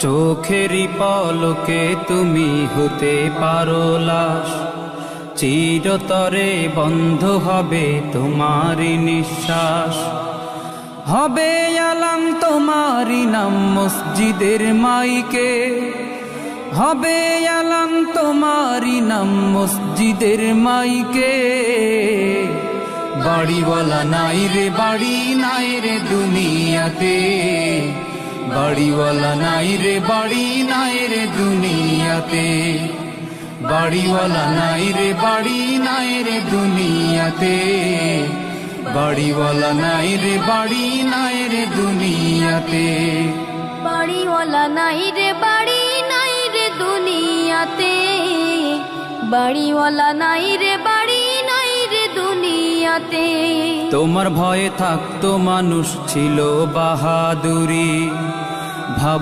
চোখেরই পলকে তুমি হতে পারো লাশ, চিরতরে বন্ধ হবে তোমারই নিঃশ্বাস। হবে আলাম তোমারই নাম মসজিদের মাইকে, হবে আলাম তোমারই নাম মসজিদের মাইকে। বাড়িওয়ালা নাই রে বাড়ি নাই রে দুনিয়াতে, বাড়িওয়ালা নাই রে বাড়ি নাই রে দুনিয়াতে, বাড়িওয়ালা নাই রে বাড়ি নাই রে দুনিয়াতে, বাড়িওয়ালা নাই রে বাড়ি নাই রে দুনিয়াতে, বাড়িওয়ালা নাই রে বাড়ি নাই রে দুনিয়াতে, বাড়িওয়ালা নাই রে বাড়ি নাই রে দুনিয়াতে। তোমার ভয়ে থাকতো মানুষ ছিল বাহাদুরি, ভাব